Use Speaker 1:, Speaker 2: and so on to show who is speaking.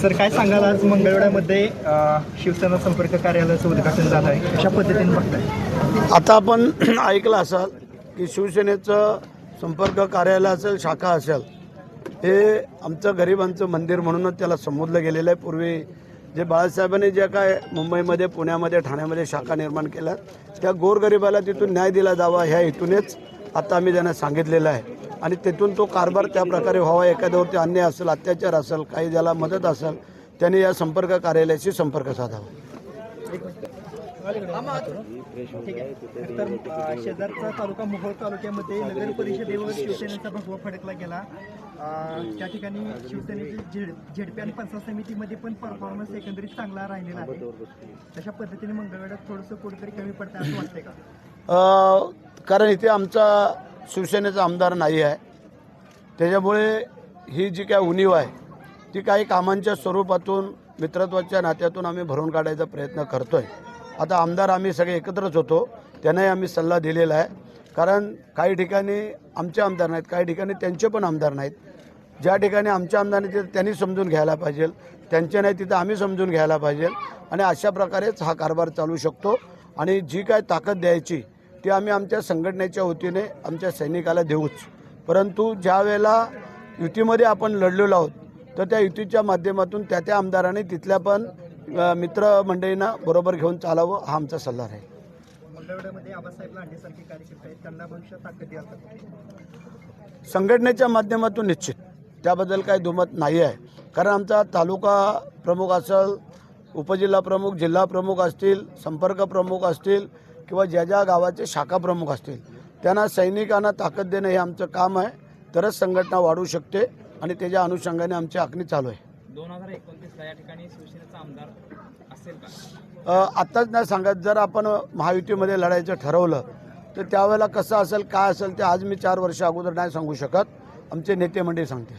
Speaker 1: Sir काय सांगाल, आज मंगळवेढ्यामध्ये शिवसेना संपर्क कार्यालयाचं उद्घाटन झालं आहे, कशा पद्धतीने बघताय?
Speaker 2: आता आपण ऐकलं असाल की शिवसेनेचं संपर्क कार्यालय असेल, शाखा असेल, हे आमचं गरिबांचं मंदिर म्हणूनच त्याला संबोधलं गेलेलं आहे. पूर्वी जे बाळासाहेबांनी जे काय मुंबईमध्ये, पुण्यामध्ये, ठाण्यामध्ये शाखा निर्माण केल्या, त्या गोरगरिबाला तिथून न्याय दिला जावा ह्या हेतूनेच आता आम्ही त्यांना सांगितलेलं आहे. आणि तिथून तो कारभार त्या प्रकारे व्हावा. एखाद्यावरती अन्याय असेल, अत्याचार असेल, काही ज्याला मदत असेल, त्यांनी या संपर्क कार्यालयाशी संपर्क साधावा.
Speaker 1: ठीक आहे. तर शेजारचा तालुका मोहोळ तालुक्यामध्ये नगर परिषदेवर शिवसेनेचा भगवा फडकला गेला. त्या ठिकाणी शिवसेनेची झेडपी आणि पंचायत समितीमध्ये पण परफॉर्मन्स एकंदरीत चांगला राहिलेला आहे. तशा पद्धतीने मंगळवेढ्यात थोडंसं कुठेतरी कमी पडतं असं वाटतंय का?
Speaker 2: कारण इथे आमचा शिवसेनेचा आमदार नाही आहे, त्याच्यामुळे ही जी काय उणीव आहे ती काही कामांच्या स्वरूपातून, मित्रत्वाच्या नात्यातून आम्ही भरून काढायचा प्रयत्न करतो आहे. आता आमदार आम्ही सगळे एकत्रच होतो, त्यांनाही आम्ही सल्ला दिलेला आहे. कारण काही ठिकाणी आमचे आमदार नाहीत, काही ठिकाणी त्यांचे पण आमदार नाहीत. ज्या ठिकाणी आमच्या आमदार नाही तिथे त्यांनी समजून घ्यायला पाहिजे, त्यांचे नाही तिथं आम्ही समजून घ्यायला पाहिजे. आणि अशा प्रकारेच हा कारभार चालू शकतो. आणि जी काय ताकद द्यायची ती आम्ही आमच्या संघटनेच्या वतीने आमच्या सैनिकाला देऊच. परंतु ज्या वेळेला युतीमध्ये आपण लढलेलो आहोत, तर त्या युतीच्या माध्यमातून त्या आमदारांनी तिथल्या पण मित्रमंडळींना बरोबर घेऊन चालावं, हा आमचा सल्ला आहे.
Speaker 1: मंगळवेढ्यामध्ये आबासाहेब लांडेसारखे कार्यकर्ते आहेत, त्यांना भविष्यात ताकद द्याल का?
Speaker 2: संघटनेच्या माध्यमातून निश्चित, त्याबद्दल काही दुमत नाही आहे. कारण आमचा तालुका प्रमुख असेल, उपजिल्हा प्रमुख, जिल्हा प्रमुख असतील, संपर्क प्रमुख असतील, किंवा ज्या ज्या गावाचे शाखा प्रमुख असतील, त्यांना सैनिकांना ताकद देणं हे आमचं काम आहे. तरच संघटना वाढू शकते आणि त्याच्या अनुषंगाने आमची आखणी चालू आहे.
Speaker 3: 2029 या ठिकाणी शिवसेनेचा आमदार असेल का?
Speaker 2: आत्ताच नाही सांगत. जर आपण महायुतीमध्ये लढायचं ठरवलं तर त्यावेळेला कसं असेल, काय असेल, ते आज मी 4 वर्ष अगोदर नाही सांगू शकत. आमचे नेते मंडळी सांगतील.